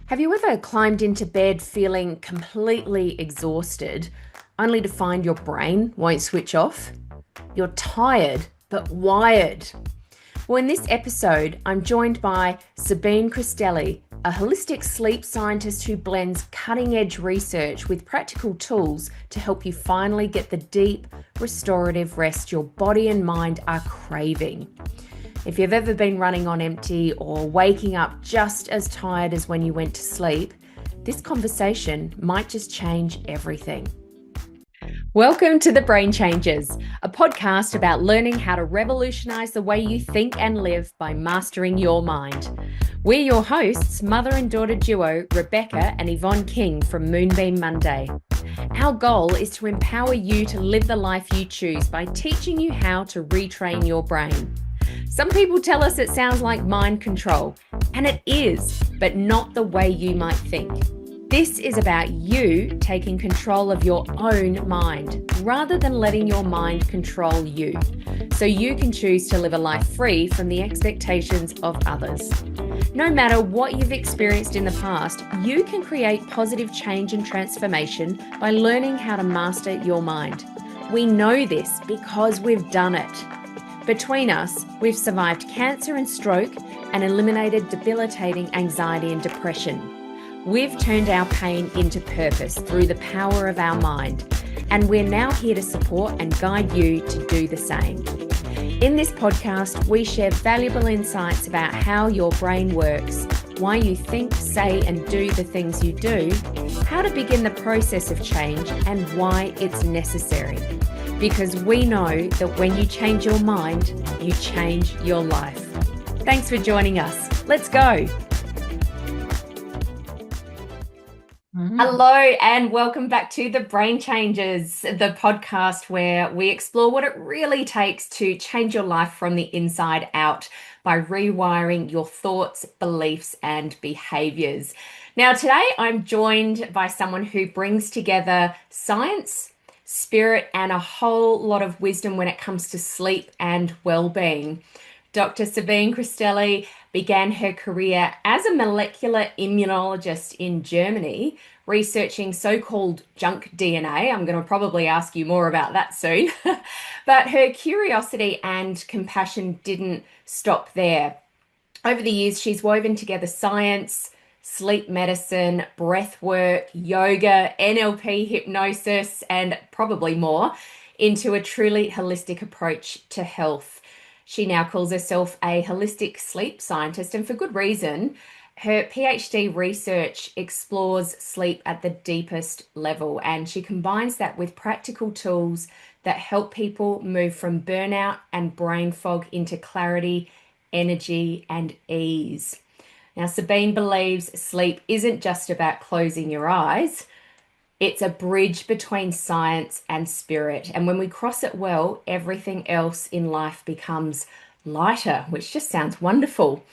Have you ever climbed into bed feeling completely exhausted, only to find your brain won't switch off? You're tired, but wired. Well, in this episode, I'm joined by Sabine Christelli, a holistic sleep scientist who blends cutting edge research with practical tools to help you finally get the deep, restorative rest your body and mind are craving. If you've ever been running on empty or waking up just as tired as when you went to sleep, this conversation might just change everything. Welcome to The Brain Changers, a podcast about learning how to revolutionize the way you think and live by mastering your mind. We're your hosts, mother and daughter duo Rebecca and Yvonne King from Moonbeam Monday. Our goal is to empower you to live the life you choose by teaching you how to retrain your brain. Some people tell us it sounds like mind control, and it is, but not the way you might think. This is about you taking control of your own mind, rather than letting your mind control you, so you can choose to live a life free from the expectations of others. No matter what you've experienced in the past, you can create positive change and transformation by learning how to master your mind. We know this because we've done it. Between us, we've survived cancer and stroke and eliminated debilitating anxiety and depression. We've turned our pain into purpose through the power of our mind, and we're now here to support and guide you to do the same. In this podcast, we share valuable insights about how your brain works, why you think, say, and do the things you do, how to begin the process of change, and why it's necessary. Because we know that when you change your mind, you change your life. Thanks for joining us. Let's go. Hello and welcome back to The Brain Changers, the podcast where we explore what it really takes to change your life from the inside out by rewiring your thoughts, beliefs, and behaviors. Now, today I'm joined by someone who brings together science, spirit, and a whole lot of wisdom when it comes to sleep and well-being. Dr. Sabine Christelli began her career as a molecular immunologist in Germany, researching so-called junk DNA. I'm going to probably ask you more about that soon. But her curiosity and compassion didn't stop there. Over the years, she's woven together science, sleep medicine, breath work, yoga, NLP, hypnosis, and probably more into a truly holistic approach to health. She now calls herself a holistic sleep scientist, and for good reason. Her PhD research explores sleep at the deepest level, and she combines that with practical tools that help people move from burnout and brain fog into clarity, energy, and ease. Now, Sabine believes sleep isn't just about closing your eyes. It's a bridge between science and spirit. And when we cross it well, everything else in life becomes lighter, which just sounds wonderful.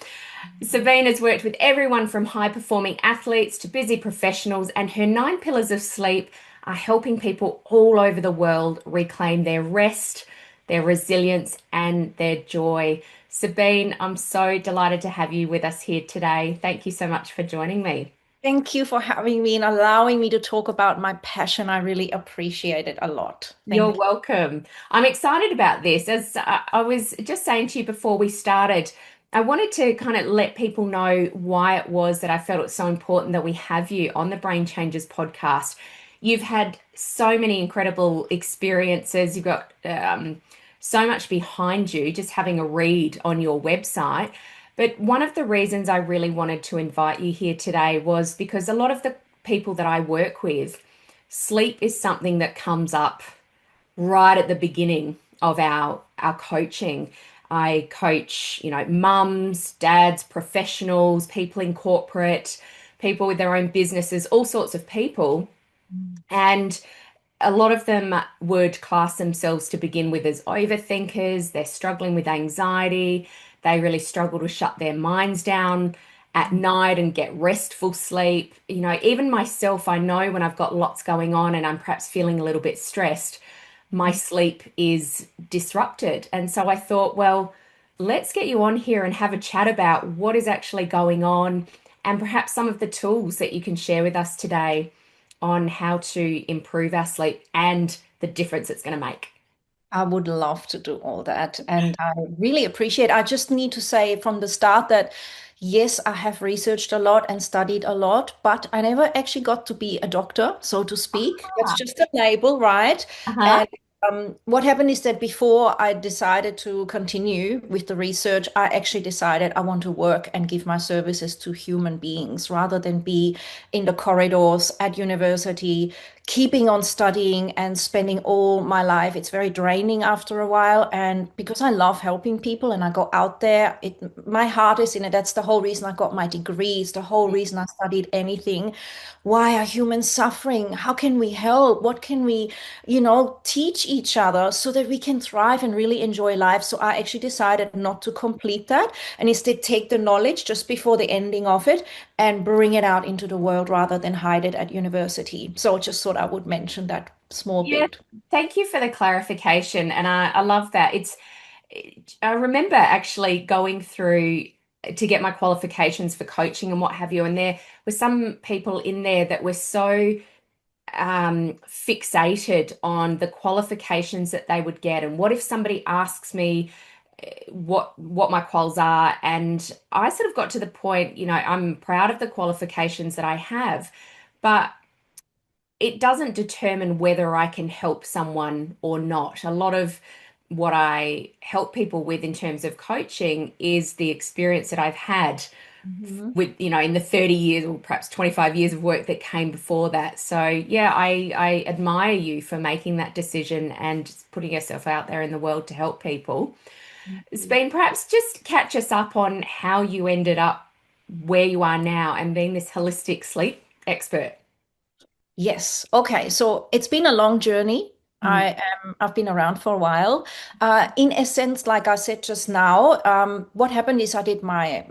Sabine has worked with everyone from high-performing athletes to busy professionals, and her 9 pillars of sleep are helping people all over the world reclaim their rest, their resilience, and their joy. Sabine, I'm so delighted to have you with us here today. Thank you so much for joining me. Thank you for having me and allowing me to talk about my passion. I really appreciate it a lot. You're welcome. I'm excited about this. As I was just saying to you before we started, I wanted to kind of let people know why it was that I felt it was so important that we have you on the Brain Changers podcast. You've had so many incredible experiences. You've got so much behind you, just having a read on your website. But one of the reasons I really wanted to invite you here today was because a lot of the people that I work with, sleep is something that comes up right at the beginning of our coaching. I coach, mums, dads, professionals, people in corporate, people with their own businesses, all sorts of people. And a lot of them would class themselves to begin with as overthinkers. They're struggling with anxiety. They really struggle to shut their minds down at night and get restful sleep. Even myself, I know when I've got lots going on and I'm perhaps feeling a little bit stressed, my sleep is disrupted. And so I thought, well, let's get you on here and have a chat about what is actually going on and perhaps some of the tools that you can share with us today on how to improve our sleep and the difference it's going to make. I would love to do all that. And I really appreciate. I just need to say from the start that yes, I have researched a lot and studied a lot, but I never actually got to be a doctor, so to speak. That's Ah, just a label, right? uh-huh. And what happened is that before I decided to continue with the research, I actually decided I want to work and give my services to human beings rather than be in the corridors at university keeping on studying and spending all my life. It's very draining after a while. And because I love helping people and I go out there, my heart is in it. That's the whole reason I got my degrees, the whole reason I studied anything. Why are humans suffering? How can we help? What can we, teach each other so that we can thrive and really enjoy life? So I actually decided not to complete that and instead take the knowledge just before the ending of it and bring it out into the world rather than hide it at university. So just thought I would mention that small Yeah, bit. thank you for the clarification. And I love that. I remember actually going through to get my qualifications for coaching and what have you. And there were some people in there that were so fixated on the qualifications that they would get. And what if somebody asks me what my quals are? And I sort of got to the point, I'm proud of the qualifications that I have, but it doesn't determine whether I can help someone or not. A lot of what I help people with in terms of coaching is the experience that I've had Mhm. with, in the 30 years or perhaps 25 years of work that came before that. So yeah, I admire you for making that decision and putting yourself out there in the world to help people. Sabine, perhaps just catch us up on how you ended up where you are now and being this holistic sleep expert. Yes. Okay. So it's been a long journey. Mm. I've been around for a while. In essence, like I said just now, what happened is I did my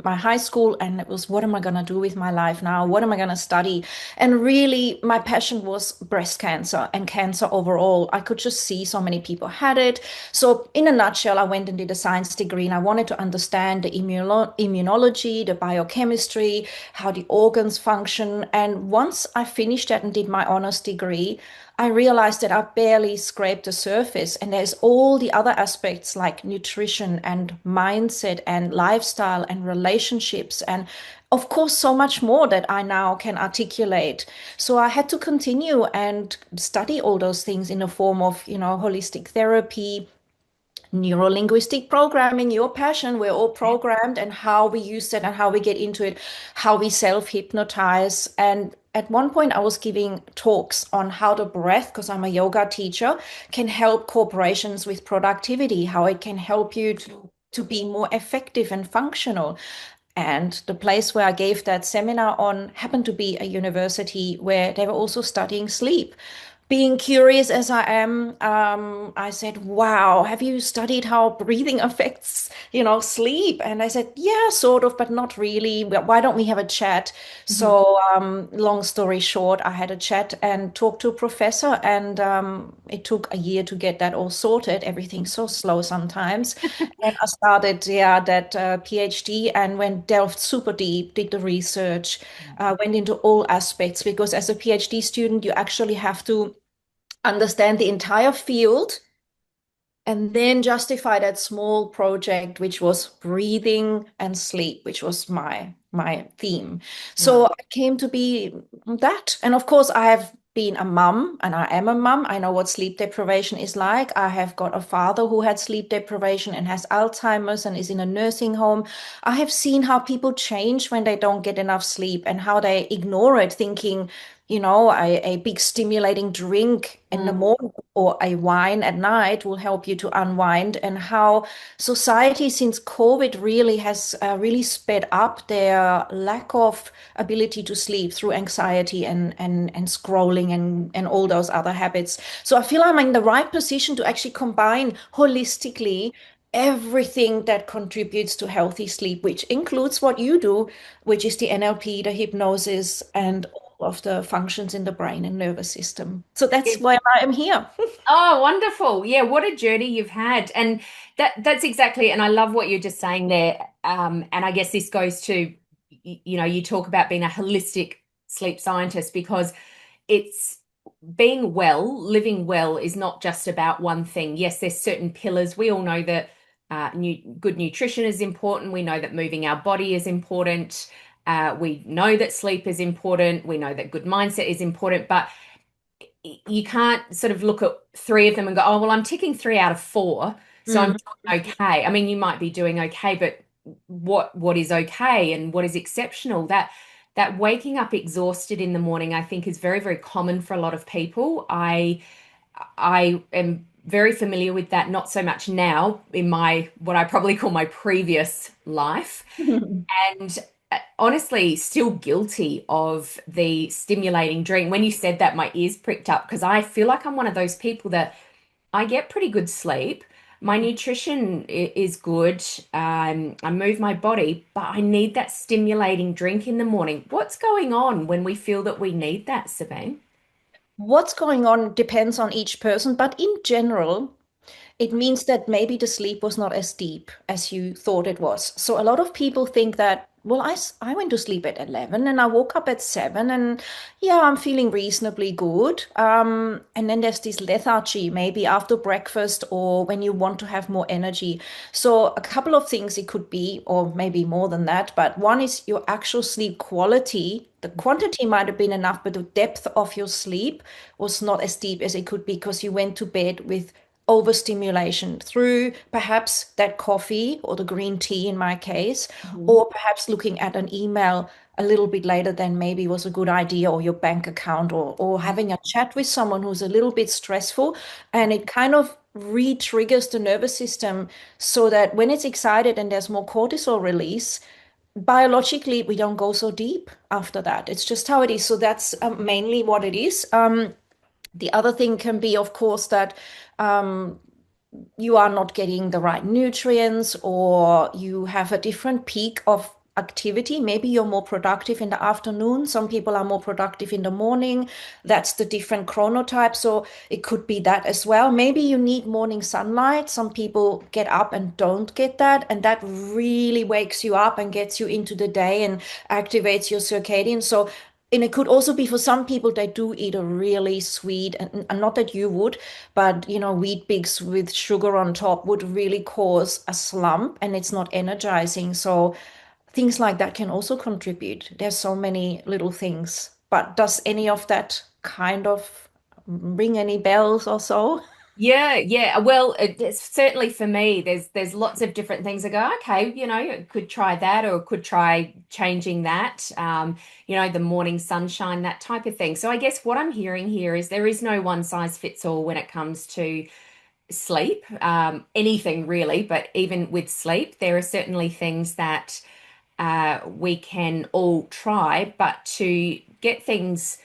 high school, and it was what am I gonna do with my life now? What am I gonna study? And really, my passion was breast cancer and cancer overall. I could just see so many people had it. So, in a nutshell, I went and did a science degree, and I wanted to understand the immunology, the biochemistry, how the organs function. And once I finished that and did my honors degree, I realized that I barely scraped the surface. And there's all the other aspects like nutrition and mindset and lifestyle and relationships. And of course, so much more that I now can articulate. So I had to continue and study all those things in the form of, holistic therapy, neurolinguistic programming, your passion. We're all programmed, and how we use it and how we get into it, how we self hypnotize. And at one point, I was giving talks on how the breath, because I'm a yoga teacher, can help corporations with productivity, how it can help you to be more effective and functional. And the place where I gave that seminar on happened to be a university where they were also studying sleep. Being curious as I am, I said, "Wow, have you studied how breathing affects, sleep?" And I said, "Yeah, sort of, but not really. Why don't we have a chat?" Mhm. So, long story short, I had a chat and talked to a professor, and it took a year to get that all sorted. Everything's so slow sometimes. And I started, yeah, that PhD and went delved super deep, did the research, went into all aspects because as a PhD student, you actually have to understand the entire field and then justify that small project, which was breathing and sleep, which was my theme. So Wow. I came to be that. And of course, I have been a mum and I am a mum. I know what sleep deprivation is like. I have got a father who had sleep deprivation and has Alzheimer's and is in a nursing home. I have seen how people change when they don't get enough sleep and how they ignore it, thinking, a big stimulating drink in the Mm. morning or a wine at night will help you to unwind, and how society since COVID really has really sped up their lack of ability to sleep through anxiety and scrolling and all those other habits. So I feel I'm in the right position to actually combine holistically everything that contributes to healthy sleep, which includes what you do, which is the NLP, the hypnosis, and all of the functions in the brain and nervous system. So that's Yes. why I am here. Oh, wonderful. Yeah, what a journey you've had. And that's exactly, and I love what you're just saying there. And I guess this goes to you talk about being a holistic sleep scientist because it's being well, living well is not just about one thing. Yes, there's certain pillars. We all know that good nutrition is important. We know that moving our body is important. We know that sleep is important. We know that good mindset is important. But you can't sort of look at three of them and go, oh, well, I'm ticking 3 out of 4, so I'm Mhm. doing okay. I mean, you might be doing okay, but what is okay and what is exceptional? That waking up exhausted in the morning, I think, is very, very common for a lot of people. I am very familiar with that, not so much now in my what I probably call my previous life. And honestly, still guilty of the stimulating drink. When you said that, my ears pricked up because I feel like I'm one of those people that I get pretty good sleep. My nutrition is good. I move my body, but I need that stimulating drink in the morning. What's going on when we feel that we need that, Sabine? What's going on depends on each person, but in general, it means that maybe the sleep was not as deep as you thought it was. So a lot of people think that, well, I went to sleep at 11 and I woke up at 7 and yeah, I'm feeling reasonably good. And then there's this lethargy maybe after breakfast or when you want to have more energy. So a couple of things it could be, or maybe more than that, but one is your actual sleep quality. The quantity might have been enough, but the depth of your sleep was not as deep as it could be because you went to bed with overstimulation through perhaps that coffee or the green tea in my case, Mhm. or perhaps looking at an email a little bit later than maybe was a good idea, or your bank account, or having a chat with someone who's a little bit stressful, and it kind of re-triggers the nervous system so that when it's excited and there's more cortisol release, biologically we don't go so deep after that. It's just how it is. So that's mainly what it is. The other thing can be, of course, that um, you are not getting the right nutrients or you have a different peak of activity. Maybe you're more productive in the afternoon. Some people are more productive in the morning. That's the different chronotype. So it could be that as well. Maybe you need morning sunlight. Some people get up and don't get that. And that really wakes you up and gets you into the day and activates your circadian. So and it could also be for some people they do eat a really sweet and not that you would, but wheat bix with sugar on top would really cause a slump and it's not energizing. So things like that can also contribute. There's so many little things. But does any of that kind of ring any bells or so? Yeah, yeah. Well, it's certainly for me, there's lots of different things I go, okay, could try that or could try changing that. The morning sunshine, that type of thing. So I guess what I'm hearing here is there is no one size fits all when it comes to sleep, anything really, but even with sleep, there are certainly things that we can all try, but to get things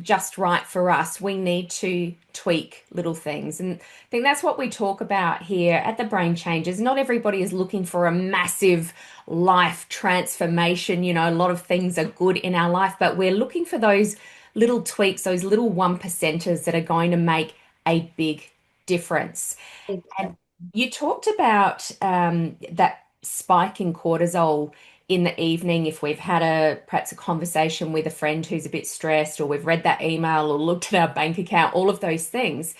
just right for us, we need to tweak little things. And I think that's what we talk about here at the Brain Changes. Not everybody is looking for a massive life transformation. A lot of things are good in our life, but we're looking for those little tweaks, those little one percenters that are going to make a big difference. And you talked about that spike in cortisol in the evening if we've had perhaps a conversation with a friend who's a bit stressed, or we've read that email or looked at our bank account, all of those things.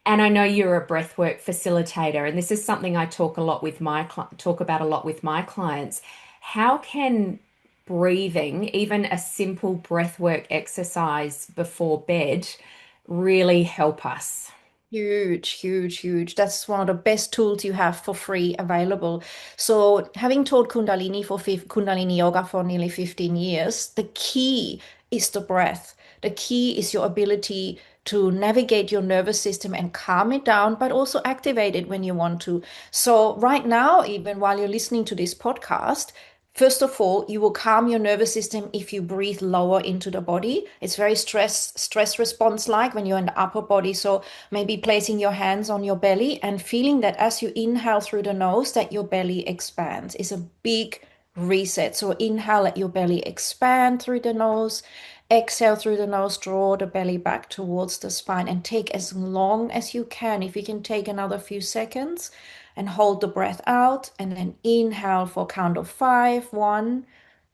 And I know you're a breathwork facilitator, and this is something I talk about a lot with my clients. How can breathing, even a simple breathwork exercise before bed, really help us? Huge, huge, huge. That's one of the best tools you have for free available. So, having taught Kundalini yoga for nearly 15 years, the key is the breath. The key is your ability to navigate your nervous system and calm it down, but also activate it when you want to. So, right now, even while you're listening to this podcast, first of all, you will calm your nervous system if you breathe lower into the body. It's very stress response like when you're in the upper body. So maybe placing your hands on your belly and feeling that as you inhale through the nose, that your belly expands is a big reset. So inhale, let your belly expand through the nose. Exhale through the nose, draw the belly back towards the spine and take as long as you can. If you can take another few seconds and hold the breath out and then inhale for a count of 5. 1,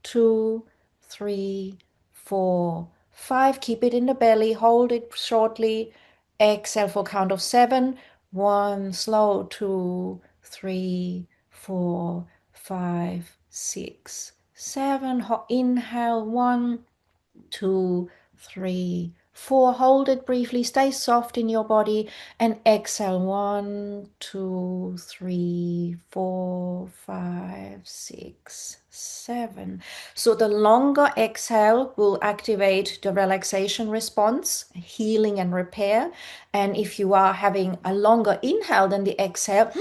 two, three, four, five. Keep it in the belly. Hold it shortly. Exhale for count of seven. One, slow. Two, three, four, five, six, seven. Inhale. One, two, three, four. Hold it briefly. Stay soft in your body and exhale. One, two, three, four, five, six, seven. So the longer exhale will activate the relaxation response, healing and repair. And if you are having a longer inhale than the exhale,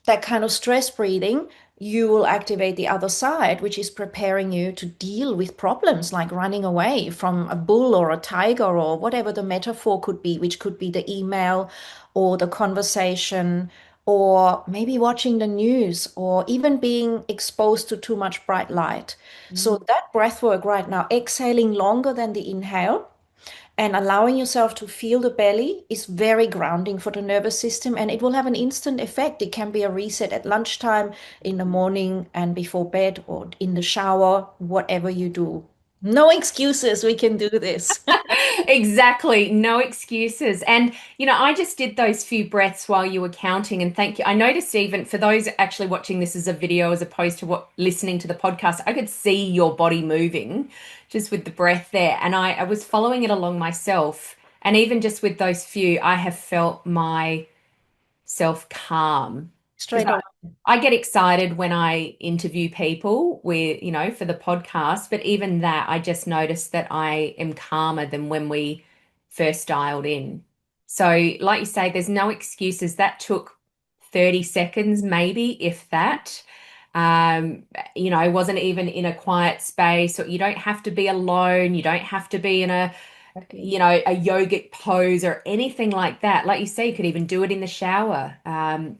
that kind of stress breathing, you will activate the other side, which is preparing you to deal with problems like running away from a bull or a tiger or whatever the metaphor could be, which could be the email or the conversation or maybe watching the news or even being exposed to too much bright light. So Mm. that breath work right now, exhaling longer than the inhale and allowing yourself to feel the belly is very grounding for the nervous system and it will have an instant effect. It can be a reset at lunchtime, in the morning, and before bed, or in the shower, whatever you do. No excuses. We can do this. Exactly. No excuses. And, I just did those few breaths while you were counting, and thank you. I noticed even for those actually watching this as a video as opposed to what listening to the podcast, I could see your body moving just with the breath there. And I was following it along myself. And even just with those few, I have felt my self calm because Straight away. I get excited when I interview people with, for the podcast, but even that, I just noticed that I am calmer than when we first dialed in. So, like you say, there's no excuses. That took 30 seconds, maybe, if that. Wasn't even in a quiet space, or you don't have to be alone. You don't have to be in Exactly. a yogic pose or anything like that. Like you say, you could even do it in the shower.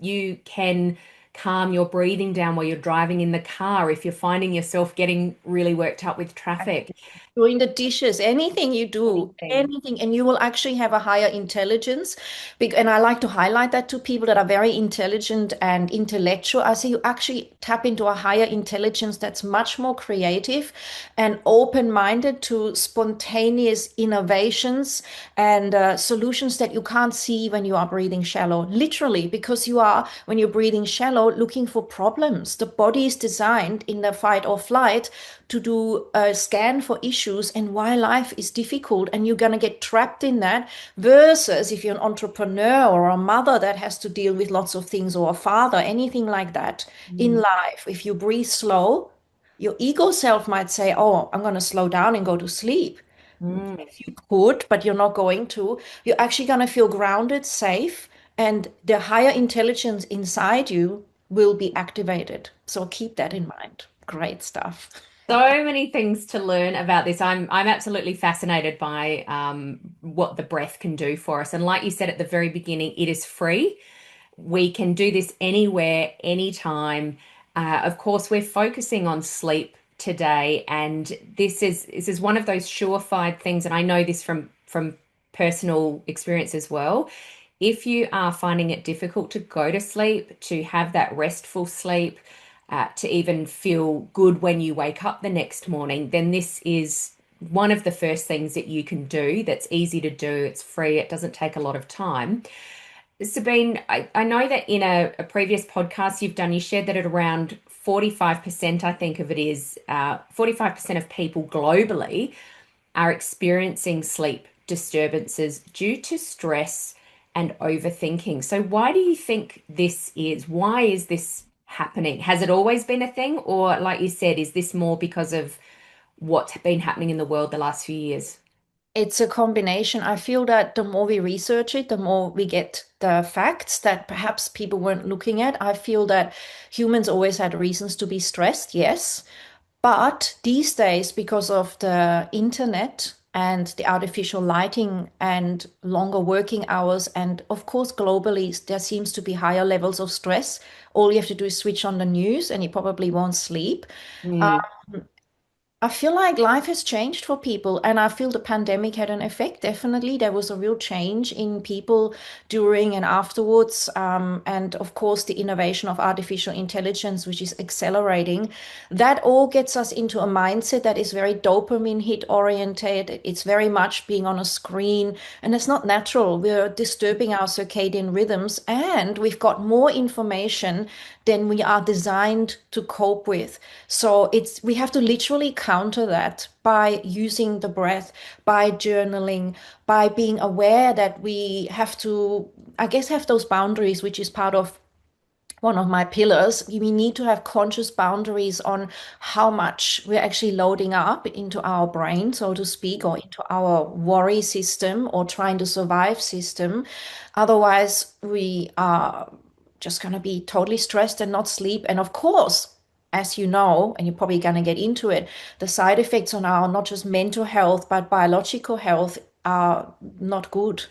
You can calm your breathing down while you're driving in the car if you're finding yourself getting really worked up with traffic. Doing the dishes, anything you do, Anything. anything, and you will actually have a higher intelligence. And I like to highlight that to people that are very intelligent and intellectual. I say you actually tap into a higher intelligence that's much more creative and open-minded to spontaneous innovations and solutions that you can't see when you are breathing shallow. Literally, because you are, when you're breathing shallow, looking for problems. The body is designed in the fight or flight to do a scan for issues and why life is difficult and you're going to get trapped in that versus if you're an entrepreneur or a mother that has to deal with lots of things or a father, anything like that in Mm. life. If you breathe slow, your ego self might say, oh, I'm going to slow down and go to sleep. Mm. If you could, but you're not going to, you're actually going to feel grounded, safe, and the higher intelligence inside you will be activated. So keep that in mind. Great stuff. So many things to learn about this. I'm absolutely fascinated by what the breath can do for us. And like you said at the very beginning, it is free. We can do this anywhere, anytime. Of course, we're focusing on sleep today, and this is one of those surefire things, and I know this from personal experience as well. If you are finding it difficult to go to sleep, to have that restful sleep, to even feel good when you wake up the next morning, then this is one of the first things that you can do that's easy to do. It's free, it doesn't take a lot of time. Sabine, I know that in a previous podcast you've done, you shared that at around 45%, I think of it is, 45% of people globally are experiencing sleep disturbances due to stress and overthinking. So, why do you think this is? Why is this happening? Has it always been a thing? Or, like you said, is this more because of what's been happening in the world the last few years? It's a combination. I feel that the more we research it, the more we get the facts that perhaps people weren't looking at. I feel that humans always had reasons to be stressed, yes. But these days, because of the internet and the artificial lighting and longer working hours, and of course, globally, there seems to be higher levels of stress. All you have to do is switch on the news and you probably won't sleep. Mm. I feel like life has changed for people, and I feel the pandemic had an effect. Definitely, there was a real change in people during and afterwards. And of course, the innovation of artificial intelligence, which is accelerating, that all gets us into a mindset that is very dopamine hit oriented. It's very much being on a screen, and it's not natural. We're disturbing our circadian rhythms, and we've got more information than we are designed to cope with. So we have to literally counter that by using the breath, by journaling, by being aware that we have to, I guess, have those boundaries, which is part of one of my pillars. We need to have conscious boundaries on how much we're actually loading up into our brain, so to speak, or into our worry system or trying to survive system. Otherwise, we are just going to be totally stressed and not sleep. And of course, as you know, and you're probably going to get into it, the side effects on our not just mental health, but biological health are not good.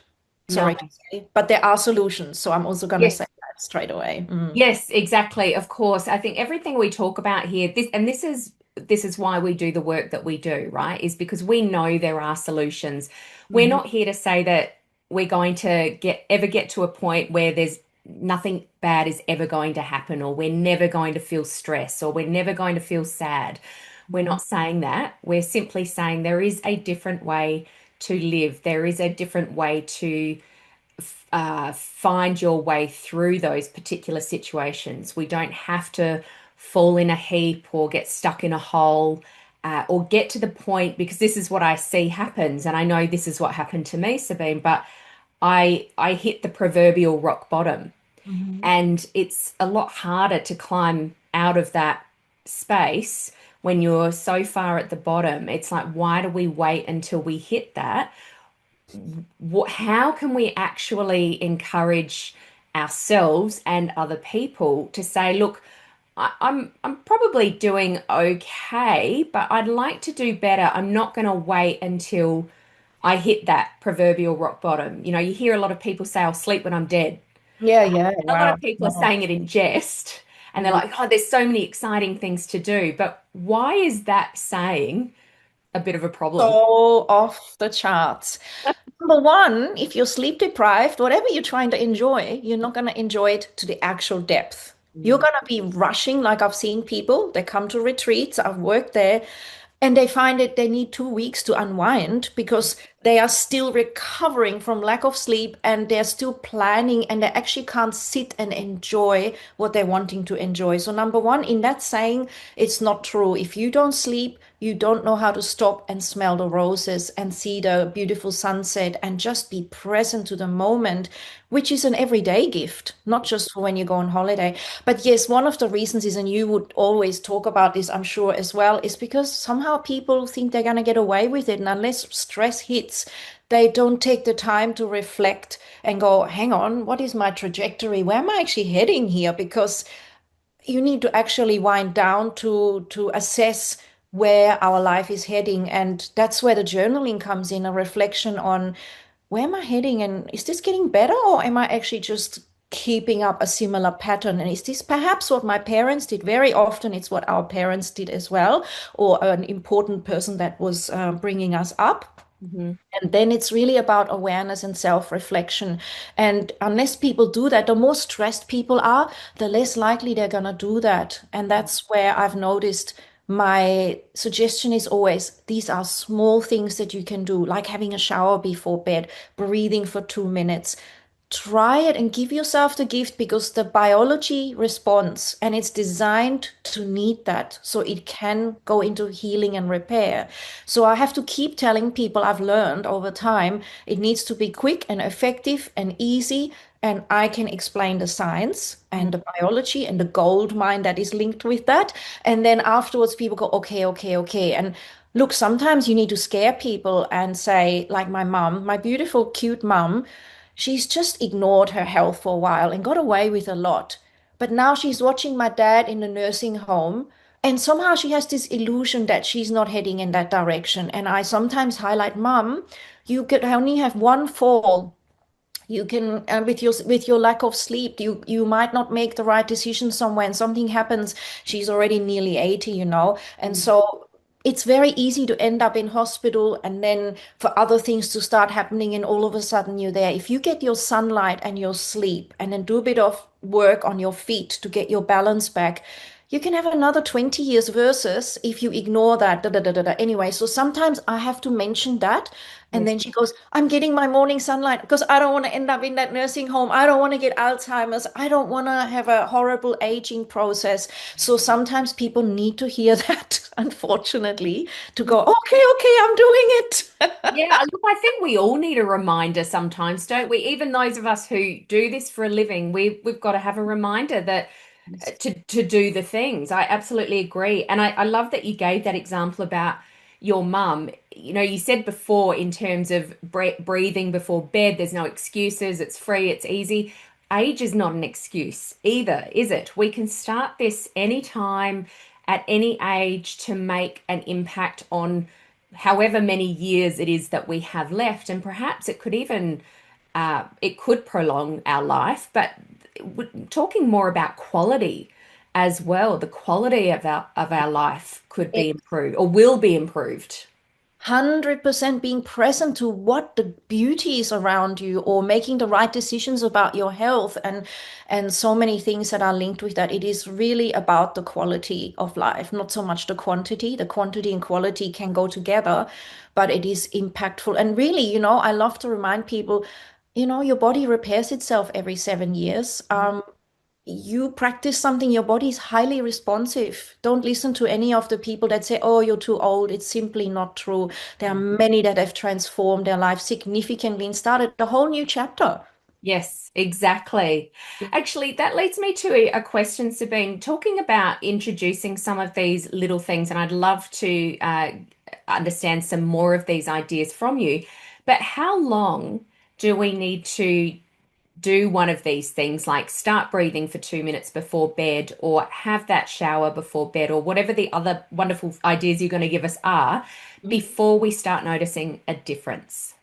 No. Sorry to say, but there are solutions. So I'm also going to say Yes. that straight away. Mm. Yes, exactly. Of course. I think everything we talk about here, this is why we do the work that we do, right? Is because we know there are solutions. We're Mhm. not here to say that we're going to get to a point where there's nothing bad is ever going to happen, or we're never going to feel stress, or we're never going to feel sad. We're Mhm. not saying that. We're simply saying there is a different way to live. There is a different way to find your way through those particular situations. We don't have to fall in a heap or get stuck in a hole, or get to the point, because this is what I see happens. And I know this is what happened to me, Sabine, but I hit the proverbial rock bottom. Mhm. And it's a lot harder to climb out of that space when you're so far at the bottom. It's like, why do we wait until we hit that? How can we actually encourage ourselves and other people to say, look, I'm probably doing okay, but I'd like to do better. I'm not going to wait until I hit that proverbial rock bottom. You know, you hear a lot of people say, I'll sleep when I'm dead. Yeah, yeah, A lot wow. of people are Wow. saying it in jest, and they're Mhm. like, oh, there's so many exciting things to do. But why is that saying a bit of a problem? So off the charts. Number one, if you're sleep deprived, whatever you're trying to enjoy, you're not going to enjoy it to the actual depth. You're Mm, going to be rushing, like I've seen people, they come to retreats, I've worked there, and they find that they need 2 weeks to unwind because they are still recovering from lack of sleep and they're still planning and they actually can't sit and enjoy what they're wanting to enjoy. So, number one, in that saying, it's not true. If you don't sleep, you don't know how to stop and smell the roses and see the beautiful sunset and just be present to the moment, which is an everyday gift, not just for when you go on holiday. But yes, one of the reasons is, and you would always talk about this, I'm sure as well, is because somehow people think they're going to get away with it. And unless stress hits, they don't take the time to reflect and go, hang on, what is my trajectory? Where am I actually heading here? Because you need to actually wind down to assess where our life is heading. And that's where the journaling comes in, a reflection on where am I heading and is this getting better or am I actually just keeping up a similar pattern? And is this perhaps what my parents did? Very often it's what our parents did as well, or an important person that was bringing us up. mhm. And then it's really about awareness and self-reflection. And unless people do that, the more stressed people are, the less likely they're going to do that. And that's where I've noticed my suggestion is always these are small things that you can do, like having a shower before bed, breathing for 2 minutes. Try it and give yourself the gift because the biology responds and it's designed to need that so it can go into healing and repair. So I have to keep telling people I've learned over time it needs to be quick and effective and easy. And I can explain the science and the biology and the gold mine that is linked with that. And then afterwards, people go, okay, okay, okay. And look, sometimes you need to scare people and say, like my mum, my beautiful, cute mum, she's just ignored her health for a while and got away with a lot. But now she's watching my dad in the nursing home, and somehow she has this illusion that she's not heading in that direction. And I sometimes highlight, Mum, you could only have one fall. You can, with your lack of sleep, you might not make the right decision somewhere, and something happens. She's already nearly 80, and Mm. so it's very easy to end up in hospital and then for other things to start happening and all of a sudden you're there. If you get your sunlight and your sleep and then do a bit of work on your feet to get your balance back, you can have another 20 years versus if you ignore that. Da, da, da, da, da. Anyway, so sometimes I have to mention that. And Yes. then she goes, I'm getting my morning sunlight because I don't want to end up in that nursing home. I don't want to get Alzheimer's. I don't want to have a horrible aging process. So sometimes people need to hear that, unfortunately, to go, okay, okay, I'm doing it. Yeah, look, I think we all need a reminder sometimes, don't we? Even those of us who do this for a living, we've got to have a reminder that to do the things. I absolutely agree. And I love that you gave that example about your mum. You know, you said before in terms of breathing before bed, there's no excuses, it's free, it's easy. Age is not an excuse either, is it? We can start this anytime, at any age, to make an impact on however many years it is that we have left. And perhaps it could even it could prolong our life, but talking more about quality as well, the quality of our life could be improved or will be improved. 100% being present to what the beauty is around you or making the right decisions about your health and so many things that are linked with that. It is really about the quality of life, not so much the quantity. The quantity and quality can go together, but it is impactful. And really, I love to remind people, your body repairs itself every 7 years. You practice something, your body is highly responsive. Don't listen to any of the people that say, oh, you're too old. It's simply not true. There are many that have transformed their life significantly and started a whole new chapter. Yes, exactly. Actually, that leads me to a question, Sabine, talking about introducing some of these little things, and I'd love to understand some more of these ideas from you. But how long do we need to do one of these things, like start breathing for 2 minutes before bed, or have that shower before bed, or whatever the other wonderful ideas you're going to give us are, before we start noticing a difference?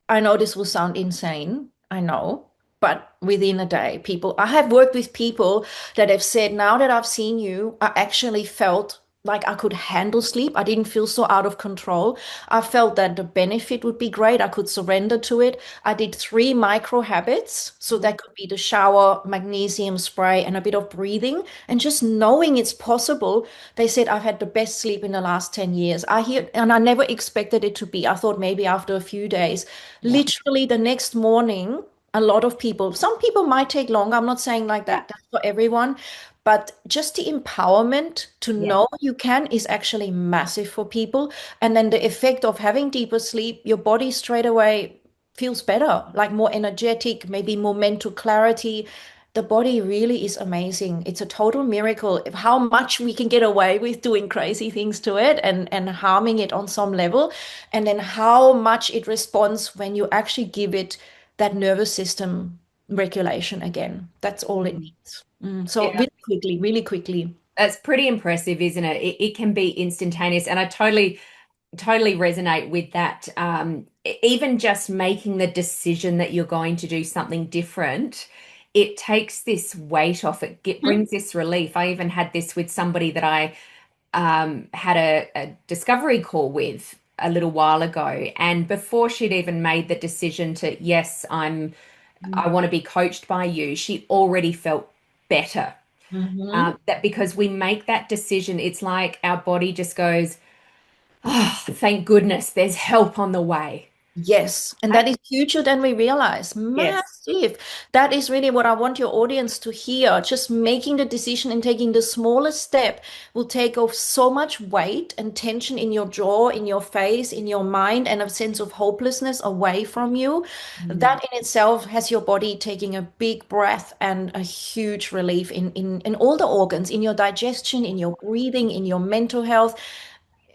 I know this will sound insane. I know. But within a day, I have worked with people that have said, now that I've seen you, I actually felt like I could handle sleep. I didn't feel so out of control. I felt that the benefit would be great. I could surrender to it. I did 3 micro habits. So that could be the shower, magnesium spray, and a bit of breathing. And just knowing it's possible, they said, I've had the best sleep in the last 10 years. And I never expected it to be. I thought maybe after a few days. Yeah. Literally the next morning, a lot of people, some people might take longer. I'm not saying like Yeah. that, that's for everyone. But just the empowerment to Yeah. know you can is actually massive for people. And then the effect of having deeper sleep, your body straight away feels better, like more energetic, maybe more mental clarity. The body really is amazing. It's a total miracle of how much we can get away with doing crazy things to it and harming it on some level, and then how much it responds when you actually give it that nervous system regulation again. That's all it needs. So Yeah. really quickly. That's pretty impressive, isn't it? It can be instantaneous. And I totally resonate with that. Even just making the decision that you're going to do something different, it takes this weight off. Mhm. Brings this relief. I even had this with somebody that I had a discovery call with a little while ago. And before she'd even made the decision to, yes, I want to be coached by you, she already felt better. Mhm. That because we make that decision, it's like our body just goes, oh, thank goodness, there's help on the way. Yes, and Uh, that is huger than we realize. yes. Massive. That is really what I want your audience to hear. Just making the decision and taking the smallest step will take off so much weight and tension in your jaw, in your face, in your mind, and a sense of hopelessness away from you. Mm. That in itself has your body taking a big breath and a huge relief in all the organs, in your digestion, in your breathing, in your mental health.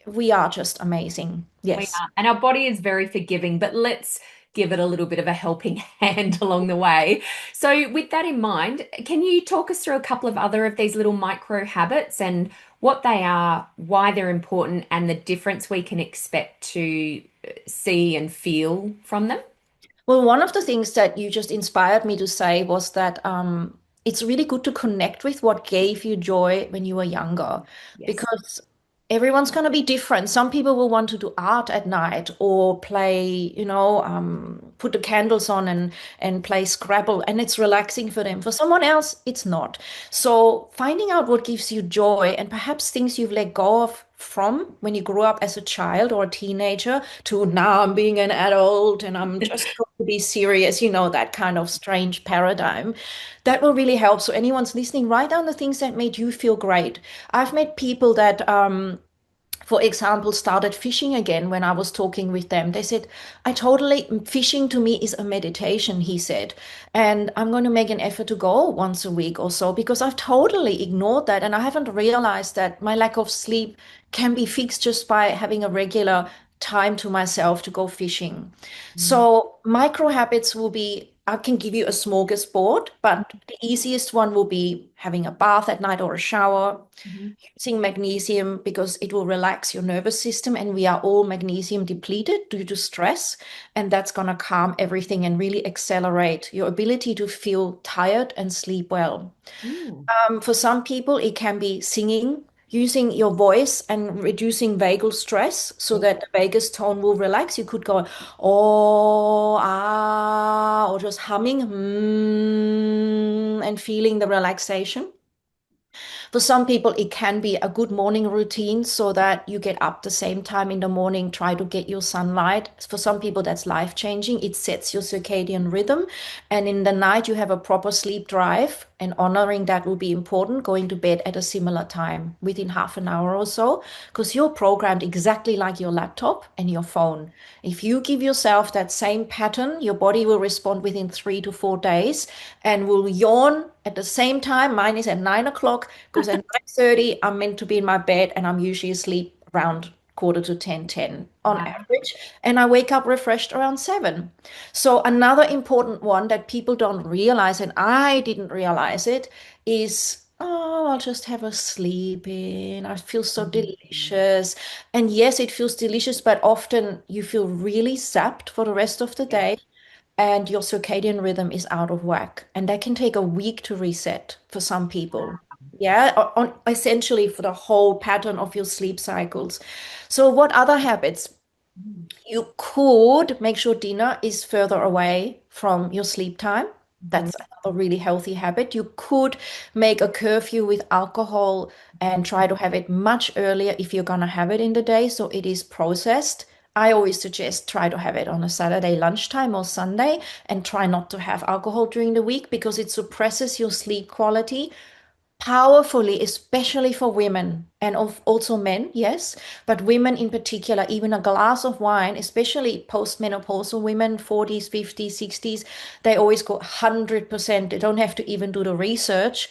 We are just amazing. We Yes. are. And our body is very forgiving, but let's give it a little bit of a helping hand along the way. So, with that in mind, can you talk us through a couple of other of these little micro habits and what they are, why they're important, and the difference we can expect to see and feel from them? Well, one of the things that you just inspired me to say was that it's really good to connect with what gave you joy when you were younger. Yes. Because Everyone's going to be different. Some people will want to do art at night or play, put the candles on and play Scrabble, and it's relaxing for them. For someone else, it's not. So finding out what gives you joy and perhaps things you've let go of from when you grew up as a child or a teenager to now I'm being an adult and I'm just going to be serious, that kind of strange paradigm. That will really help. So anyone's listening, write down the things that made you feel great. I've met people that for example, started fishing again when I was talking with them. They said, fishing to me is a meditation, he said. And I'm going to make an effort to go once a week or so because I've totally ignored that. And I haven't realized that my lack of sleep can be fixed just by having a regular time to myself to go fishing. So, micro habits will be I can give you a smorgasbord, but the easiest one will be having a bath at night or a shower, Mhm. using magnesium because it will relax your nervous system, and we are all magnesium depleted due to stress, and that's going to calm everything and really accelerate your ability to feel tired and sleep well. Mm. For some people, it can be singing, using your voice and reducing vagal stress so that the vagus tone will relax. You could go, oh, ah, or just humming, and feeling the relaxation. For some people, it can be a good morning routine so that you get up the same time in the morning, try to get your sunlight. For some people, that's life changing. It sets your circadian rhythm. And in the night, you have a proper sleep drive, and honoring that will be important, going to bed at a similar time within half an hour or so, because you're programmed exactly like your laptop and your phone. If you give yourself that same pattern, your body will respond within 3 to 4 days and will yawn at the same time. Mine is at 9 o'clock, because at 9:30, I'm meant to be in my bed and I'm usually asleep around quarter to 10 on Wow. average. And I wake up refreshed around 7. So another important one that people don't realize, and I didn't realize it, is, oh, I'll just have a sleep in. I feel so Mhm. delicious. And yes, it feels delicious, but often you feel really sapped for the rest of the Yeah. day and your circadian rhythm is out of whack. And that can take a week to reset for some people. Yeah, essentially for the whole pattern of your sleep cycles. So, what other habits? Mhm. You could make sure dinner is further away from your sleep time. Mhm. That's a really healthy habit. You could make a curfew with alcohol and try to have it much earlier if you're going to have it in the day so it is processed. I always suggest try to have it on a Saturday lunchtime or Sunday and try not to have alcohol during the week because it suppresses your sleep quality powerfully, especially for women and of also men, yes, but women in particular. Even a glass of wine, especially postmenopausal women, 40s, 50s, 60s, they always go 100%. They don't have to even do the research.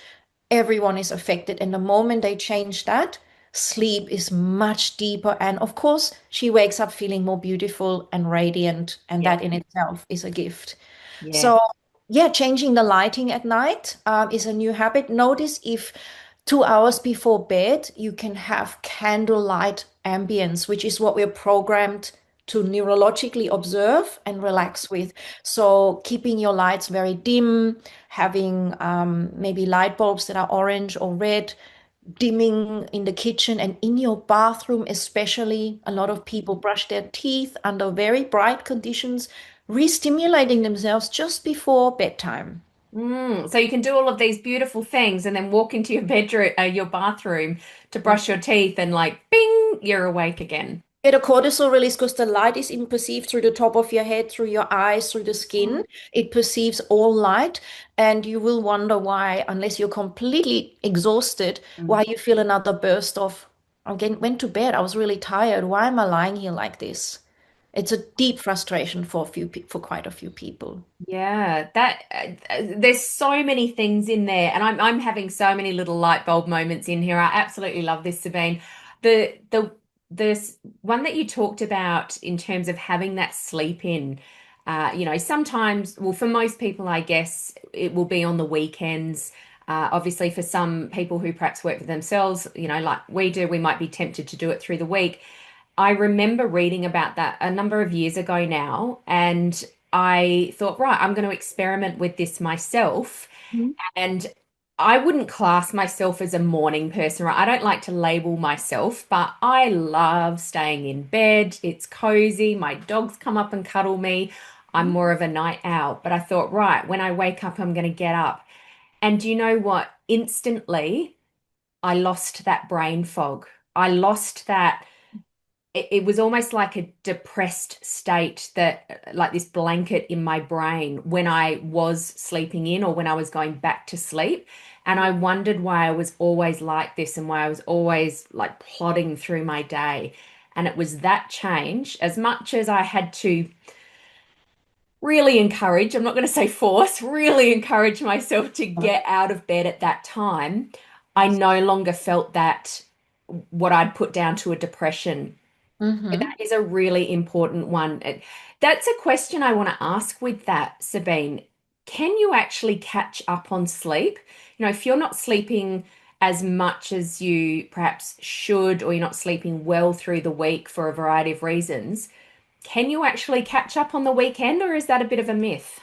Everyone is affected. And the moment they change that, sleep is much deeper. And of course, she wakes up feeling more beautiful and radiant. And Yeah. that in itself is a gift. Yeah. So, yeah, changing the lighting at night is a new habit. Notice if 2 hours before bed, you can have candlelight ambience, which is what we're programmed to neurologically observe and relax with. So, keeping your lights very dim, having maybe light bulbs that are orange or red, dimming in the kitchen and in your bathroom, especially. A lot of people brush their teeth under very bright conditions, re-stimulating themselves just before bedtime. So you can do all of these beautiful things and then walk into your bedroom, your bathroom to brush your teeth and like, bing, you're awake again. Get a cortisol release because the light is even perceived through the top of your head, through your eyes, through the skin. It perceives all light, and you will wonder why, unless you're completely exhausted, Mm. why you feel another burst of, again, went to bed. I was really tired. Why am I lying here like this? It's a deep frustration for for quite a few people. Yeah, that there's so many things in there, and I'm having so many little light bulb moments in here. I absolutely love this, Sabine. The one that you talked about in terms of having that sleep in, sometimes, well, for most people, I guess it will be on the weekends. Obviously, for some people who perhaps work for themselves, like we do, we might be tempted to do it through the week. I remember reading about that a number of years ago now, and I thought, right, I'm going to experiment with this myself. Mhm. And I wouldn't class myself as a morning person, right? I don't like to label myself, but I love staying in bed. It's cozy. My dogs come up and cuddle me. I'm more of a night owl. But I thought, right, when I wake up, I'm going to get up. And do you know what? Instantly, I lost that brain fog. I lost that. It was almost like a depressed state that, like this blanket in my brain when I was sleeping in or when I was going back to sleep. And I wondered why I was always like this and why I was always like plodding through my day. And it was that change, as much as I had to really encourage, I'm not going to say force, really encourage myself to get out of bed at that time. I no longer felt that what I'd put down to a depression. Mm-hmm. That is a really important one. That's a question I want to ask with that, Sabine. Can you actually catch up on sleep? If you're not sleeping as much as you perhaps should, or you're not sleeping well through the week for a variety of reasons, can you actually catch up on the weekend, or is that a bit of a myth?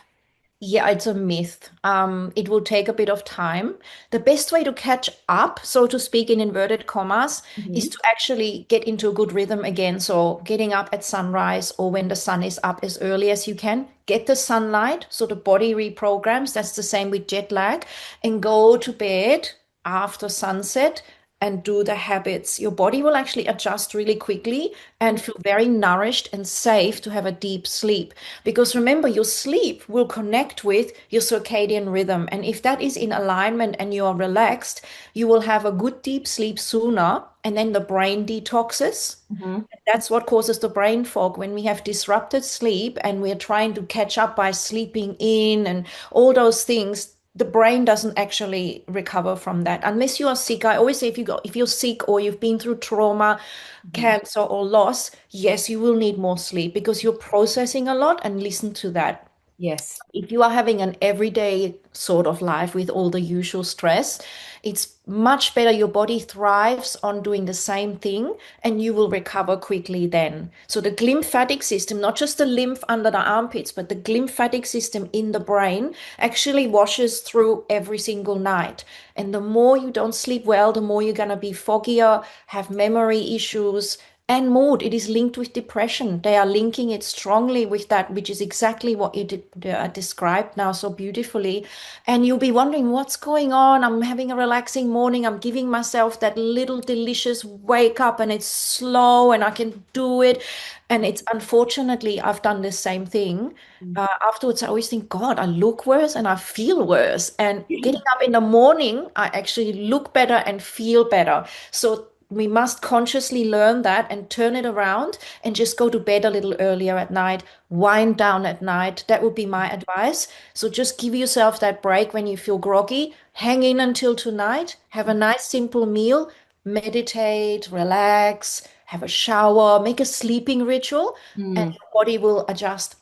Yeah, it's a myth. It will take a bit of time. The best way to catch up, so to speak, in inverted commas, is Mhm. to actually get into a good rhythm again. So getting up at sunrise or when the sun is up as early as you can. Get the sunlight, so the body reprograms. That's the same with jet lag. And go to bed after sunset and do the habits. Your body will actually adjust really quickly and feel very nourished and safe to have a deep sleep. Because remember, your sleep will connect with your circadian rhythm. And if that is in alignment and you are relaxed, you will have a good deep sleep sooner. And then the brain detoxes. Mhm. That's what causes the brain fog when we have disrupted sleep and we're trying to catch up by sleeping in and all those things. The brain doesn't actually recover from that unless you are sick. I always say if you're sick or you've been through trauma, Mhm. cancer or loss, yes, you will need more sleep because you're processing a lot and listen to that. Yes. If you are having an everyday sort of life with all the usual stress, it's much better. Your body thrives on doing the same thing and you will recover quickly then. So, the glymphatic system, not just the lymph under the armpits, but the glymphatic system in the brain actually washes through every single night. And the more you don't sleep well, the more you're going to be foggier, have memory issues, and mood. It is linked with depression. They are linking it strongly with that, which is exactly what you described now so beautifully. And you'll be wondering, what's going on? I'm having a relaxing morning. I'm giving myself that little delicious wake up, and it's slow, and I can do it. And it's unfortunately, I've done the same thing. Afterwards, I always think, God, I look worse and I feel worse. And getting up in the morning, I actually look better and feel better. So we must consciously learn that and turn it around and just go to bed a little earlier at night, wind down at night. That would be my advice. So just give yourself that break when you feel groggy. Hang in until tonight. Have a nice simple meal. Meditate, relax, have a shower, make a sleeping ritual, and Mm. your body will adjust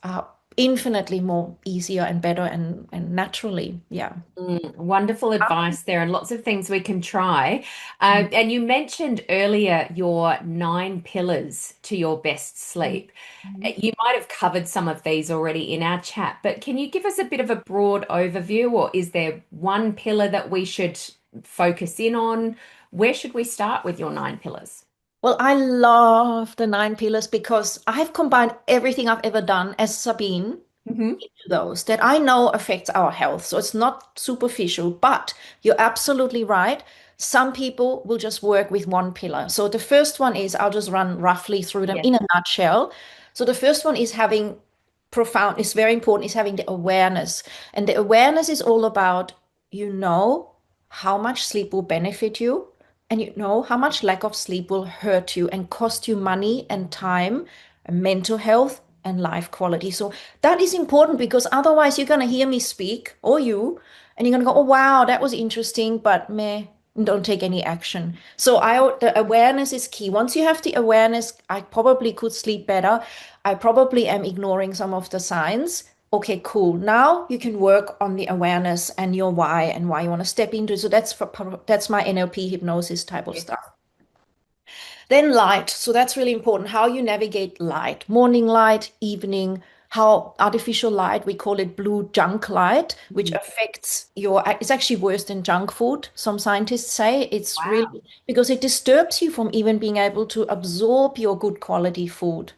infinitely more easier and better and naturally. Yeah. Wonderful advice there, and lots of things we can try. And you mentioned earlier your 9 pillars to your best sleep. Mhm. You might have covered some of these already in our chat, but can you give us a bit of a broad overview, or is there one pillar that we should focus in on? Where should we start with your 9 pillars? Well, I love the 9 pillars because I've combined everything I've ever done as Sabine Hmm. into those that I know affects our health. So it's not superficial, but you're absolutely right. Some people will just work with one pillar. So the first one is, I'll just run roughly through them Yes. in a nutshell. So the first one is having profound, is very important, is having the awareness. And the awareness is all about, you know, how much sleep will benefit you, and you know how much lack of sleep will hurt you and cost you money and time, and mental health and life quality. So that is important because otherwise you're going to hear me speak or you, and you're going to go, oh, wow, that was interesting, but meh, don't take any action. So the awareness is key. Once you have the awareness, I probably could sleep better. I probably am ignoring some of the signs. Okay, cool. Now you can work on the awareness and your why and why you want to step into it. So that's my NLP hypnosis type of Yes. stuff. Then light. So that's really important. How you navigate light, morning light, evening. how artificial light, we call it blue junk light, which Mhm. affects it's actually worse than junk food. Some scientists say it's Wow. really because it disturbs you from even being able to absorb your good quality food.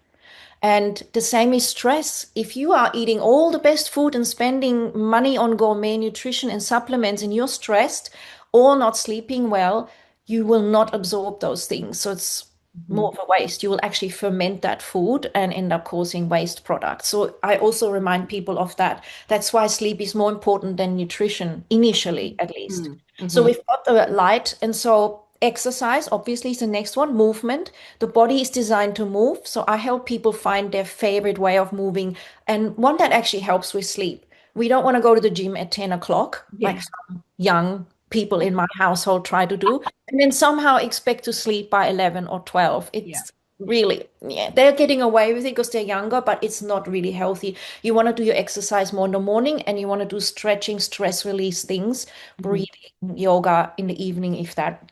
And the same is stress. If you are eating all the best food and spending money on gourmet nutrition and supplements and you're stressed or not sleeping well, you will not absorb those things. So it's Mhm. more of a waste. You will actually ferment that food and end up causing waste products. So I also remind people of that. That's why sleep is more important than nutrition, initially at least. Mhm. So Mhm. we've got the light, and so exercise obviously is the next one, movement. The body is designed to move. So I help people find their favorite way of moving and one that actually helps with sleep. We don't want to go to the gym at 10 o'clock, like Yeah. some young people in my household try to do, and then somehow expect to sleep by 11 or 12. Yeah. It's really, yeah, they're getting away with it because they're younger, but it's not really healthy. You want to do your exercise more in the morning and you want to do stretching, stress release things, Mhm. breathing, yoga in the evening if that.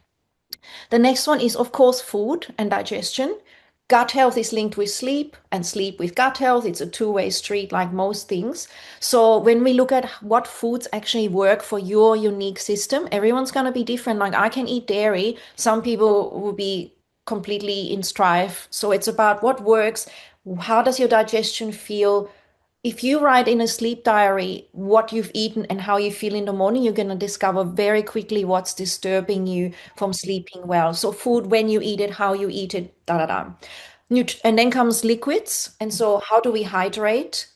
The next one is, of course, food and digestion. Gut health is linked with sleep, and sleep with gut health. It's a two-way street, like most things. So, when we look at what foods actually work for your unique system, everyone's going to be different. Like, I can eat dairy, some people will be completely in strife. So, it's about what works. How does your digestion feel? If you write in a sleep diary what you've eaten and how you feel in the morning, you're going to discover very quickly what's disturbing you from sleeping well. So, food, when you eat it, how you eat it, da da da. And then comes liquids. And so, how do we hydrate?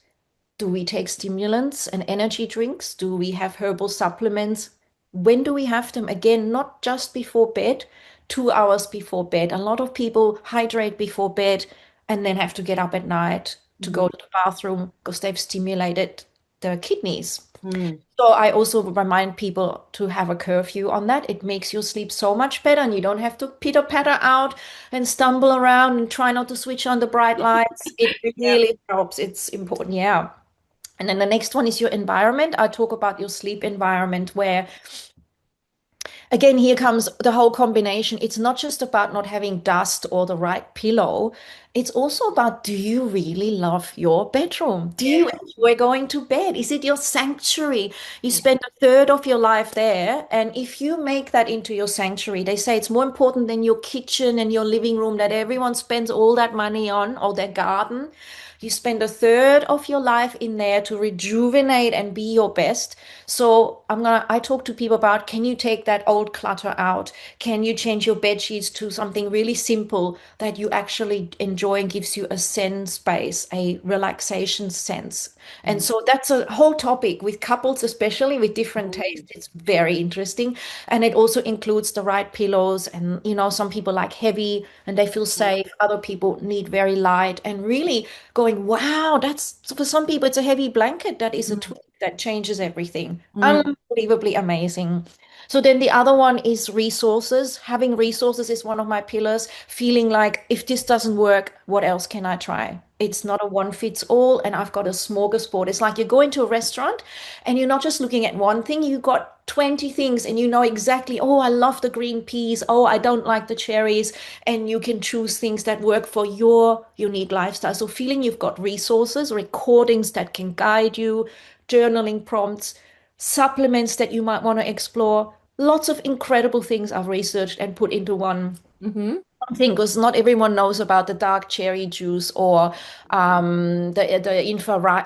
Do we take stimulants and energy drinks? Do we have herbal supplements? When do we have them? Again, not just before bed, 2 hours before bed. A lot of people hydrate before bed and then have to get up at night to Mhm. go to the bathroom because they've stimulated their kidneys. Mm. So I also remind people to have a curfew on that. It makes your sleep so much better and you don't have to pitter patter out and stumble around and try not to switch on the bright lights. It Yeah. really helps. It's important. Yeah. And then the next one is your environment. I talk about your sleep environment where again, here comes the whole combination. It's not just about not having dust or the right pillow. It's also about, do you really love your bedroom? Do you Yeah. enjoy going to bed? Is it your sanctuary? You Yeah. spend a third of your life there. And if you make that into your sanctuary, they say it's more important than your kitchen and your living room that everyone spends all that money on, or their garden. You spend a third of your life in there to rejuvenate and be your best. So I talk to people about, can you take that old clutter out? Can you change your bed sheets to something really simple that you actually enjoy and gives you a zen space, a relaxation sense? And Mm. so that's a whole topic with couples, especially with different tastes. Mm. It's very interesting. And it also includes the right pillows. And, some people like heavy and they feel safe. Other people need very light and really going, wow, that's for some people, it's a heavy blanket. That is a Mm. tool that changes everything. Mm. Unbelievably amazing. So then the other one is resources. Having resources is one of my pillars, feeling like if this doesn't work, what else can I try? It's not a one fits all, and I've got a smorgasbord. It's like you go into a restaurant and you're not just looking at one thing, you've got 20 things and you know exactly, oh, I love the green peas. Oh, I don't like the cherries. And you can choose things that work for your unique lifestyle. So feeling you've got resources, recordings that can guide you, journaling prompts, supplements that you might want to explore. Lots of incredible things I've researched and put into Mhm. one thing because not everyone knows about the dark cherry juice or the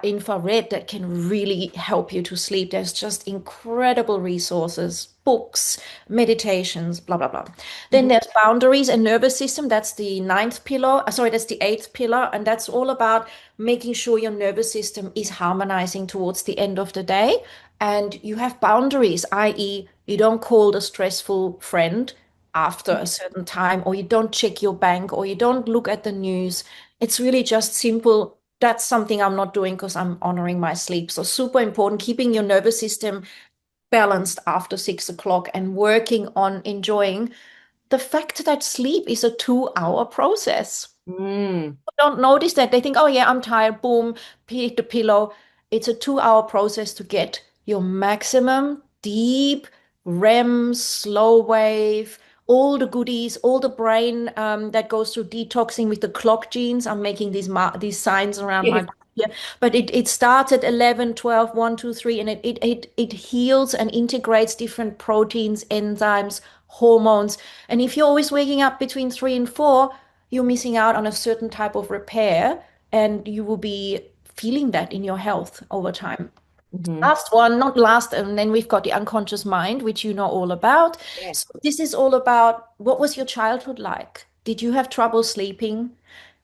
infrared that can really help you to sleep. There's just incredible resources, books, meditations, blah blah blah. Then Mhm. there's boundaries and nervous system. That's the ninth pillar. Sorry, that's the eighth pillar, and that's all about making sure your nervous system is harmonizing towards the end of the day. And you have boundaries, i.e., you don't call the stressful friend after a certain time, or you don't check your bank, or you don't look at the news. It's really just simple. That's something I'm not doing because I'm honoring my sleep. So, super important, keeping your nervous system balanced after 6 o'clock and working on enjoying the fact that sleep is a 2 hour process. Mm. Don't notice that. They think, oh, yeah, I'm tired. Boom, hit the pillow. It's a 2 hour process to get your maximum deep REM, slow wave, all the goodies, all the brain that goes through detoxing with the clock genes. I'm making these signs around my Yes. Yeah, but it starts at 11, 12, 1, 2, 3, and it heals and integrates different proteins, enzymes, hormones. And if you're always waking up between 3 and 4, you're missing out on a certain type of repair, and you will be feeling that in your health over time. Hmm. Last one, not last, and then we've got the unconscious mind, which you know all about. Yeah. So this is all about what was your childhood like? Did you have trouble sleeping?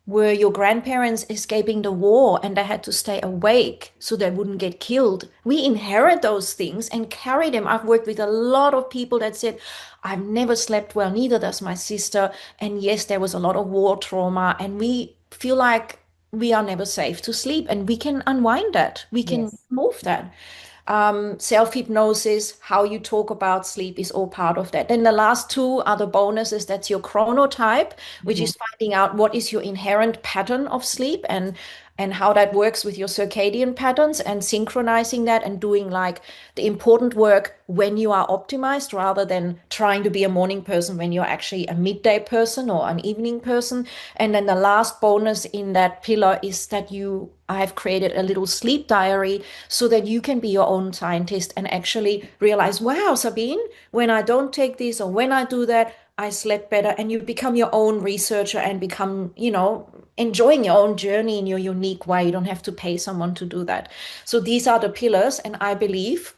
Were your grandparents escaping the war and they had to stay awake so they wouldn't get killed? We inherit those things and carry them. I've worked with a lot of people that said, I've never slept well, neither does my sister. And yes, there was a lot of war trauma, and we feel like we are never safe to sleep, and we can unwind that. We can Yes. move that. Self-hypnosis, how you talk about sleep is all part of that. Then the last two are the bonuses. That's your chronotype, which Hmm. is finding out what is your inherent pattern of sleep, and how that works with your circadian patterns, and synchronizing that and doing like the important work when you are optimized, rather than trying to be a morning person when you're actually a midday person or an evening person. And then the last bonus in that pillar is that I've created a little sleep diary so that you can be your own scientist and actually realize, wow, Sabine, when I don't take this or when I do that, I slept better. And you become your own researcher and become, enjoying your own journey in your unique way. You don't have to pay someone to do that. So these are the pillars, and I believe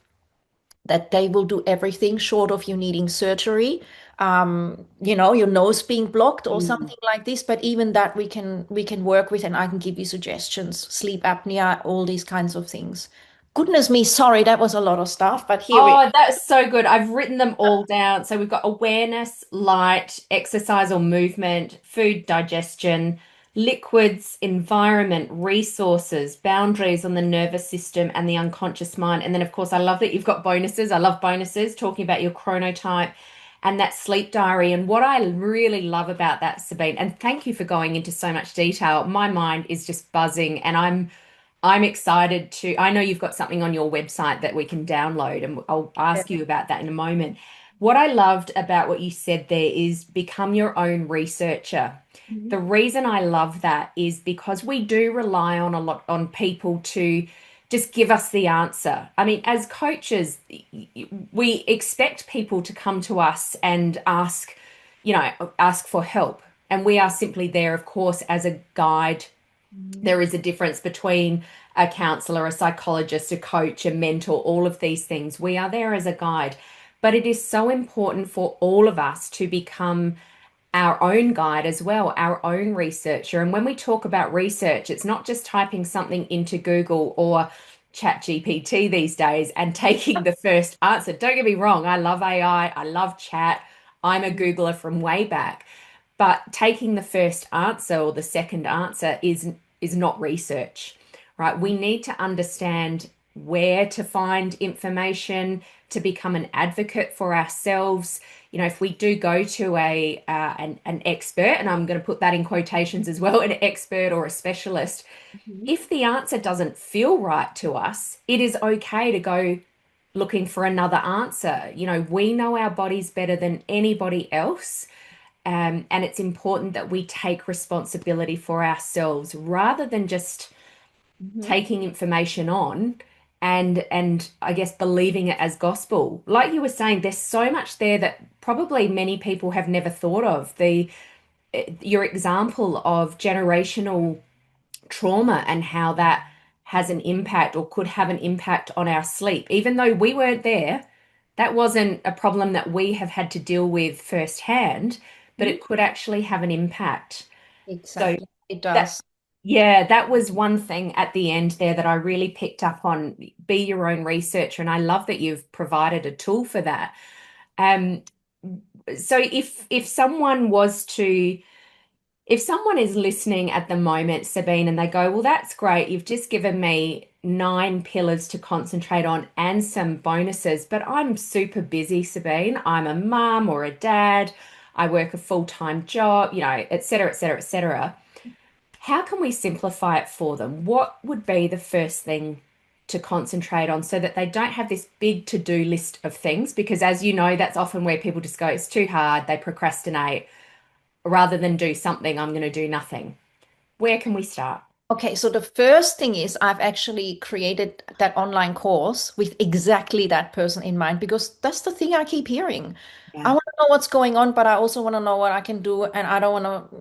that they will do everything short of you needing surgery, your nose being blocked or Mm. something like this. But even that we can work with, and I can give you suggestions, sleep apnea, all these kinds of things. Goodness me, sorry, that was a lot of stuff, but here we Oh, that's so good. I've written them all down. So we've got awareness, light, exercise or movement, food digestion, liquids, environment, resources, boundaries on the nervous system and the unconscious mind. And then, of course, I love that you've got bonuses. I love bonuses, talking about your chronotype and that sleep diary. And what I really love about that, Sabine, and thank you for going into so much detail. My mind is just buzzing, and I'm excited to. I know you've got something on your website that we can download, and I'll ask you about that in a moment. What I loved about what you said there is become your own researcher. The Mhm. reason I love that is because we do rely on a lot on people to just give us the answer. I mean, as coaches, we expect people to come to us and ask for help. And we are simply there, of course, as a guide. Mhm. There is a difference between a counselor, a psychologist, a coach, a mentor, all of these things. We are there as a guide. But it is so important for all of us to become our own guide as well, our own researcher. And when we talk about research, it's not just typing something into Google or ChatGPT these days and taking the first answer. Don't get me wrong, I love AI, I love chat. I'm a Googler from way back. But taking the first answer or the second answer is not research, right? We need to understand where to find information to become an advocate for ourselves. If we do go to an expert, and I'm going to put that in quotations as well, an expert or a specialist, Mhm. if the answer doesn't feel right to us, it is okay to go looking for another answer. We know our bodies better than anybody else. And it's important that we take responsibility for ourselves rather than just Mhm. taking information on and I guess believing it as gospel. Like you were saying, there's so much there that probably many people have never thought of. Your example of generational trauma and how that has an impact or could have an impact on our sleep. Even though we weren't there, that wasn't a problem that we have had to deal with firsthand, but Mhm. it could actually have an impact. So Exactly, it that, does. yeah, that was one thing at the end there that I really picked up on. Be your own researcher, and I love that you've provided a tool for that. Um, so if someone was to if someone is listening at the moment, Sabine, and they go, well, that's great. You've just given me 9 pillars to concentrate on and some bonuses, but I'm super busy, Sabine. I'm a mum or a dad. I work a full-time job, et cetera, et cetera, et cetera. How can we simplify it for them? What would be the first thing to concentrate on so that they don't have this big to-do list of things? Because as you know, that's often where people just go, it's too hard, they procrastinate rather than do something, I'm going to do nothing. Where can we start? Okay, so the first thing is I've actually created that online course with exactly that person in mind because that's the thing I keep hearing. I Yeah. want to know what's going on, but I also want to know what I can do, and I don't want to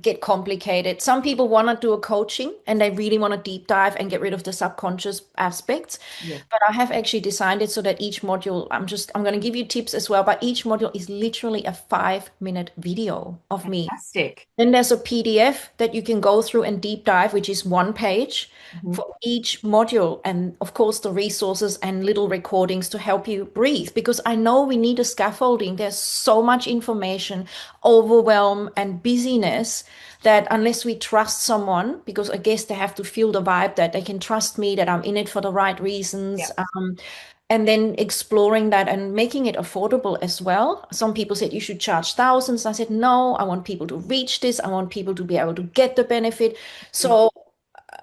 get complicated. Some people want to do a coaching and they really want to deep dive and get rid of the subconscious aspects. Yeah. But I have actually designed it so that each module, I'm going to give you tips as well, but each module is literally a 5-minute video of me. Fantastic. Then there's a PDF that you can go through and deep dive, which is one page Mhm. for each module. And of course, the resources and little recordings to help you breathe. Because I know we need a scaffolding. There's so much information, overwhelm, and busyness that unless we trust someone, because I guess they have to feel the vibe that they can trust me, that I'm in it for the right reasons. Yeah. And then exploring that and making it affordable as well. Some people said you should charge thousands. I said, no, I want people to reach this. I want people to be able to get the benefit. Mhm. So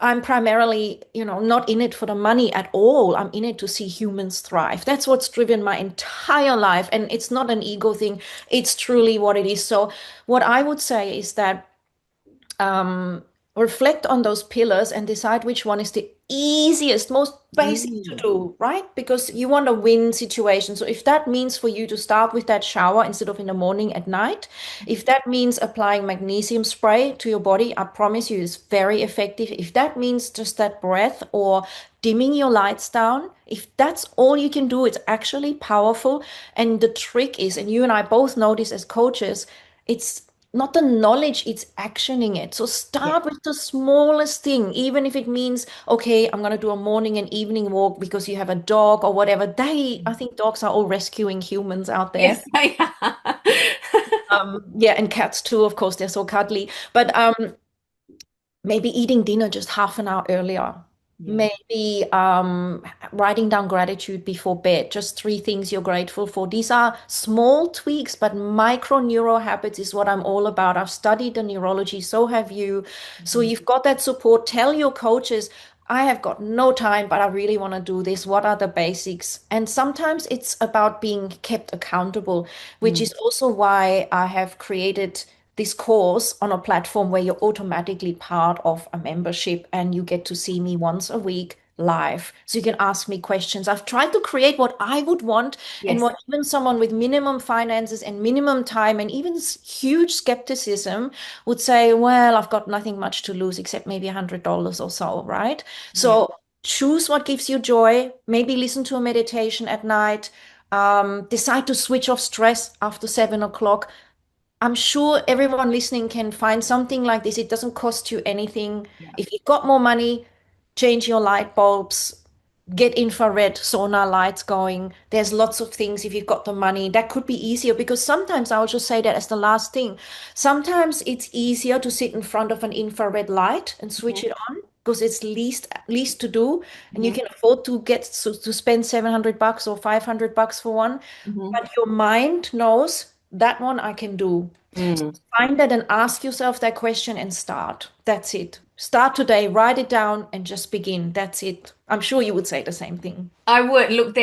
I'm primarily, not in it for the money at all. I'm in it to see humans thrive. That's what's driven my entire life. And it's not an ego thing. It's truly what it is. So what I would say is that um, reflect on those pillars and decide which one is the easiest, most basic to Mm. do, right? Because you want a win situation. So if that means for you to start with that shower instead of in the morning at night, if that means applying magnesium spray to your body, I promise you it's very effective. If that means just that breath or dimming your lights down, if that's all you can do, it's actually powerful. And the trick is, and you and I both know this as coaches, it's not the knowledge, it's actioning it. So Yeah. start with the smallest thing, even if it means, okay, I'm going to do a morning and evening walk because you have a dog or whatever. I think dogs are all rescuing humans out there. Yes, they are. Yeah, and cats too, of course, they're so cuddly. But maybe eating dinner just half an hour earlier. Yeah. Maybe writing down gratitude before bed, just 3 things you're grateful for. These are small tweaks, but micro neuro habits is what I'm all about. I've studied the neurology, so have you. So Mhm. you've got that support. Tell your coaches, I have got no time, but I really want to do this. What are the basics? And sometimes it's about being kept accountable, which Mm. is also why I have created this course on a platform where you're automatically part of a membership and you get to see me once a week live. So you can ask me questions. I've tried to create what I would want and Yes. what even someone with minimum finances and minimum time and even huge skepticism would say, well, I've got nothing much to lose except maybe $100 or so, right? Yeah. So choose what gives you joy. Maybe listen to a meditation at night. Decide to switch off stress after 7 o'clock. I'm sure everyone listening can find something like this. It doesn't cost you anything. Yeah. If you've got more money, change your light bulbs, get infrared sauna lights going. There's lots of things if you've got the money. That could be easier because sometimes I'll just say that as the last thing. Sometimes it's easier to sit in front of an infrared light and switch Mhm. it on because it's least to do and you Mhm. can afford to spend $700 or $500 for one. Mhm. But your mind knows that one I can do. Mm. Find that and ask yourself that question and start. That's it. Start today, write it down and just begin. That's it. I'm sure you would say the same thing. I would look,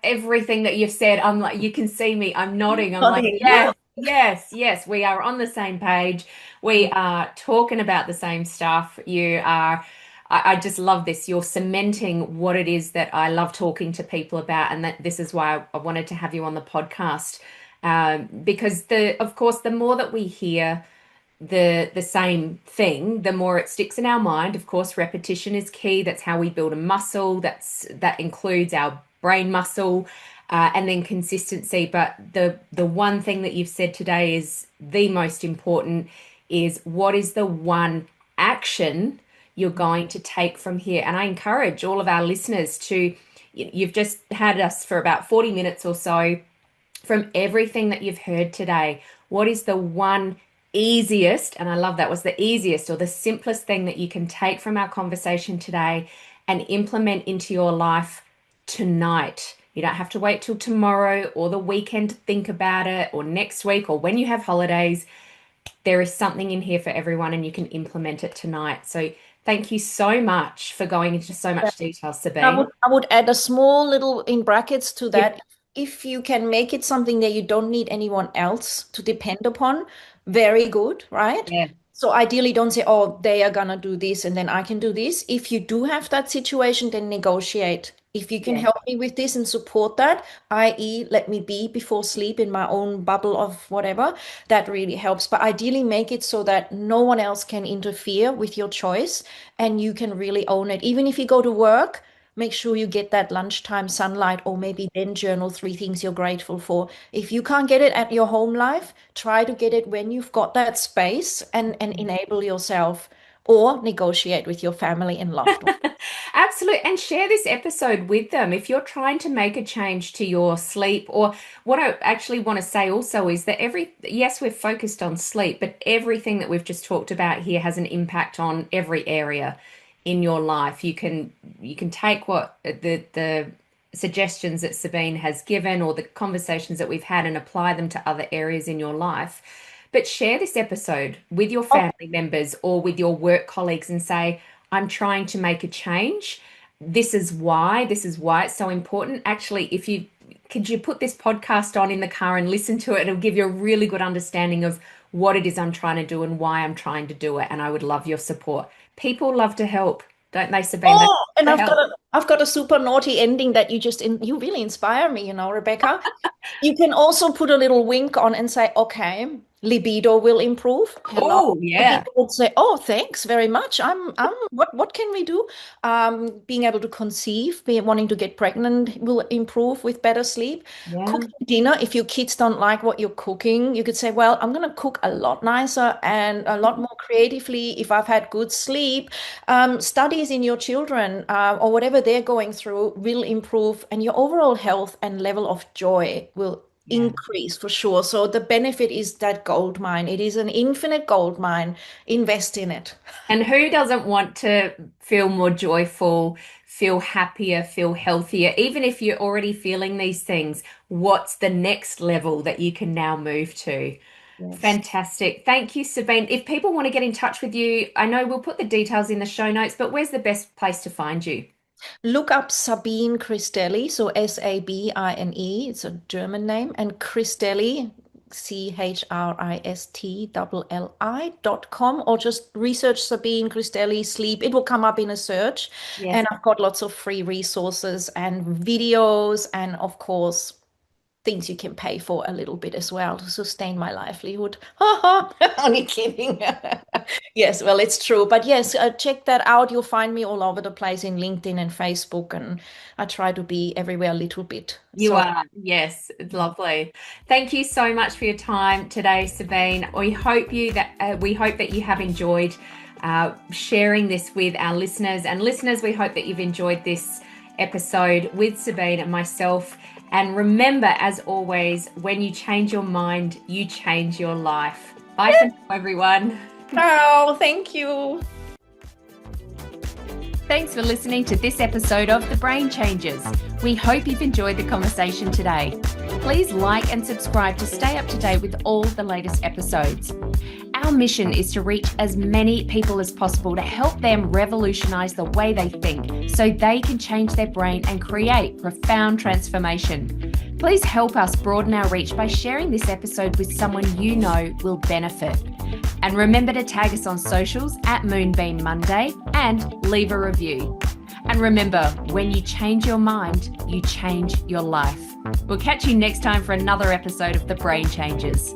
everything that you've said. I'm like, you can see me. I'm nodding. I'm like, Nodding. yes, yes, yes. We are on the same page. We are talking about the same stuff. I just love this. You're cementing what it is that I love talking to people about, and that this is why I wanted to have you on the podcast. Because of course, the more that we hear the same thing, the more it sticks in our mind. Of course, repetition is key. That's how we build a muscle. That includes our brain muscle, and then consistency. But the one thing that you've said today is the most important is what is the one action you're going to take from here. And I encourage all of our listeners to, you've just had us for about 40 minutes or so from everything that you've heard today. What is the one easiest, and I love that was the easiest or the simplest thing that you can take from our conversation today and implement into your life tonight? You don't have to wait till tomorrow or the weekend to think about it or next week or when you have holidays. There is something in here for everyone and you can implement it tonight. So thank you so much for going into so much detail, Sabine. I would add a small little in brackets to Yep. that. If you can make it something that you don't need anyone else to depend upon, very good, right? Yeah. So ideally, don't say, oh, they are gonna do this and then I can do this. If you do have that situation, then negotiate. If you can Yeah. help me with this and support that, i.e., let me be before sleep in my own bubble of whatever, that really helps. But ideally, make it so that no one else can interfere with your choice and you can really own it. Even if you go to work, make sure you get that lunchtime sunlight, or maybe then journal 3 things you're grateful for. If you can't get it at your home life, try to get it when you've got that space, and enable yourself, or negotiate with your family and loved ones. Absolutely. And share this episode with them. If you're trying to make a change to your sleep, or what I actually want to say also is that yes, we're focused on sleep, but everything that we've just talked about here has an impact on every area in your life. You can take what the suggestions that Sabine has given or the conversations that we've had and apply them to other areas in your life. But share this episode with your Oh, family members or with your work colleagues and say, I'm trying to make a change. This is why it's so important. Actually, if you could you put this podcast on in the car and listen to it, it'll give you a really good understanding of what it is I'm trying to do and why I'm trying to do it. And I would love your support. People love to help, don't they, Sabine? They oh, and love to help. I've got a super naughty ending that you really inspire me, Rebecca. You can also put a little wink on and say, okay, libido will improve. Hello. Oh, So yeah. people would say, oh, thanks very much. What can we do? Being able to conceive, wanting to get pregnant will improve with better sleep. Yeah. Cooking dinner, if your kids don't like what you're cooking, you could say, well, I'm going to cook a lot nicer and a lot more creatively if I've had good sleep. Studies in your children, or whatever they're going through, will improve, and your overall health and level of joy will Yeah. increase for sure. So the benefit is that gold mine. It is an infinite gold mine. Invest in it. And who doesn't want to feel more joyful, feel happier, feel healthier? Even if you're already feeling these things, what's the next level that you can now move to? Yes. Fantastic. Thank you, Sabine. If people want to get in touch with you, I know we'll put the details in the show notes, but where's the best place to find you? Look up Sabine Christelli, so Sabine. It's a German name, and Christelli, CHRISTLLI.com, or just research Sabine Christelli sleep. It will come up in a search. Yes. And I've got lots of free resources and videos, and of course, things you can pay for a little bit as well to sustain my livelihood. Only kidding. Yes, well, it's true. But yes, check that out. You'll find me all over the place in LinkedIn and Facebook, and I try to be everywhere a little bit. You So, are. Yes, it's lovely. Thank you so much for your time today, Sabine. We hope that you have enjoyed sharing this with our listeners. And listeners, we hope that you've enjoyed this episode with Sabine and myself. And remember, as always, when you change your mind, you change your life. Bye for now, everyone. oh, thank you. Thanks for listening to this episode of The Brain Changers. We hope you've enjoyed the conversation today. Please like and subscribe to stay up to date with all the latest episodes. Our mission is to reach as many people as possible to help them revolutionize the way they think so they can change their brain and create profound transformation. Please help us broaden our reach by sharing this episode with someone you know will benefit. And remember to tag us on socials at Moonbeam Monday and leave a review. And remember, when you change your mind, you change your life. We'll catch you next time for another episode of The Brain Changers.